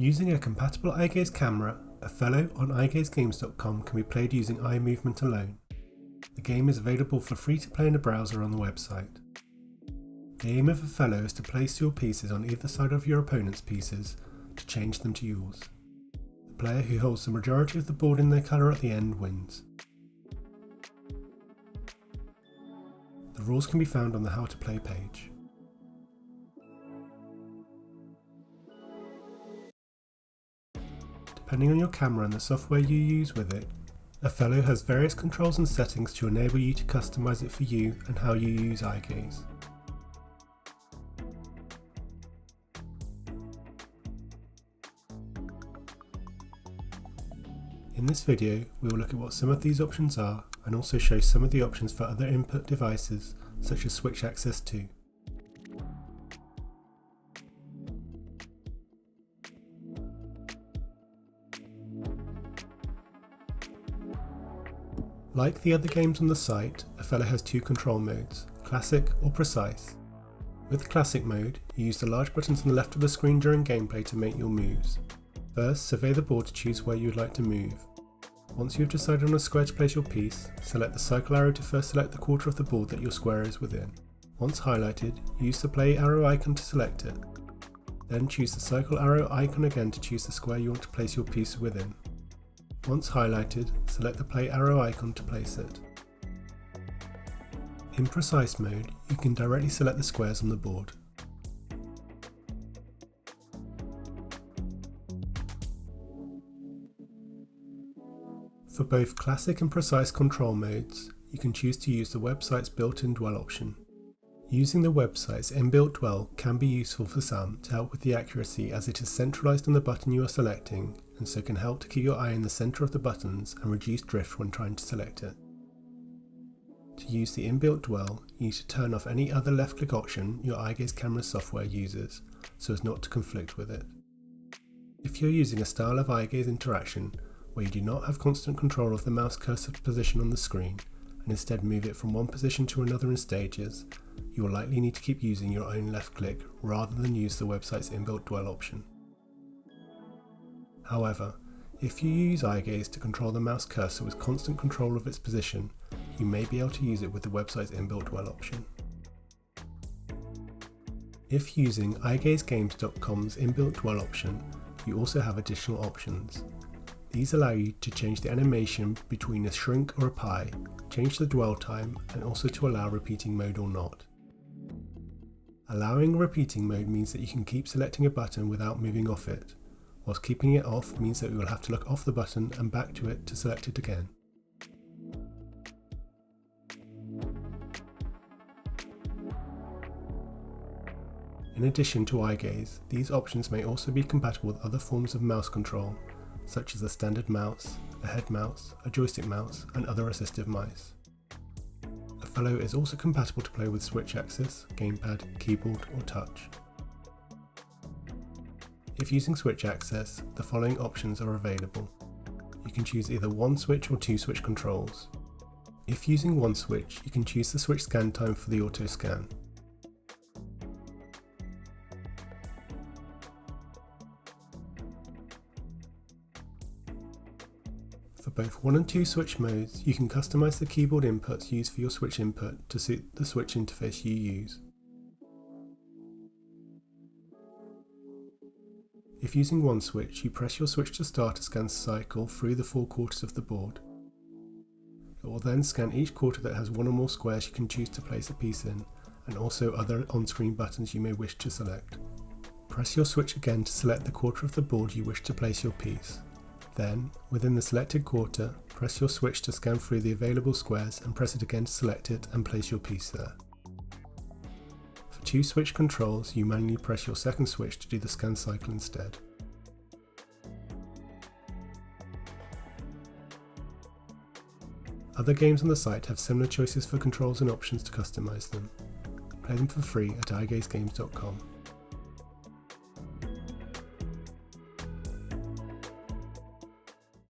Using a compatible eye gaze camera, Othello on eyegazegames.com can be played using eye movement alone. The game is available for free to play in a browser on the website. The aim of Othello is to place your pieces on either side of your opponent's pieces to change them to yours. The player who holds the majority of the board in their colour at the end wins. The rules can be found on the How to Play page. Depending on your camera and the software you use with it, Othello has various controls and settings to enable you to customise it for you and how you use eye gaze. In this video, we will look at what some of these options are and also show some of the options for other input devices such as switch access too. Like the other games on the site, Othello has two control modes, Classic or Precise. With Classic mode, you use the large buttons on the left of the screen during gameplay to make your moves. First, survey the board to choose where you would like to move. Once you have decided on a square to place your piece, select the cycle arrow to first select the quarter of the board that your square is within. Once highlighted, use the play arrow icon to select it. Then choose the cycle arrow icon again to choose the square you want to place your piece within. Once highlighted, select the play arrow icon to place it. In Precise mode, you can directly select the squares on the board. For both Classic and Precise control modes, you can choose to use the website's built-in dwell option. Using the website's inbuilt dwell can be useful for some to help with the accuracy, as it is centralised on the button you are selecting and so can help to keep your eye in the centre of the buttons and reduce drift when trying to select it. To use the inbuilt dwell, you need to turn off any other left click option your eye gaze camera software uses so as not to conflict with it. If you're using a style of eye gaze interaction where you do not have constant control of the mouse cursor position on the screen and instead move it from one position to another in stages, you will likely need to keep using your own left click rather than use the website's inbuilt dwell option. However, if you use eye gaze to control the mouse cursor with constant control of its position, you may be able to use it with the website's inbuilt dwell option. If using eyegazegames.com's inbuilt dwell option, you also have additional options. These allow you to change the animation between a shrink or a pie, change the dwell time, and also to allow repeating mode or not. Allowing repeating mode means that you can keep selecting a button without moving off it, whilst keeping it off means that you will have to look off the button and back to it to select it again. In addition to eye gaze, these options may also be compatible with other forms of mouse control, such as a standard mouse, a head mouse, a joystick mouse, and other assistive mice. Othello is also compatible to play with switch axis, gamepad, keyboard, or touch. If using switch access, the following options are available. You can choose either one switch or two switch controls. If using one switch, you can choose the switch scan time for the auto scan. For both 1 and 2 switch modes, you can customise the keyboard inputs used for your switch input to suit the switch interface you use. If using one switch, you press your switch to start a scan cycle through the 4 quarters of the board. It will then scan each quarter that has one or more squares you can choose to place a piece in, and also other on-screen buttons you may wish to select. Press your switch again to select the quarter of the board you wish to place your piece. Then, within the selected quarter, press your switch to scan through the available squares and press it again to select it and place your piece there. For 2 switch controls, you manually press your second switch to do the scan cycle instead. Other games on the site have similar choices for controls and options to customise them. Play them for free at eyegazegames.com.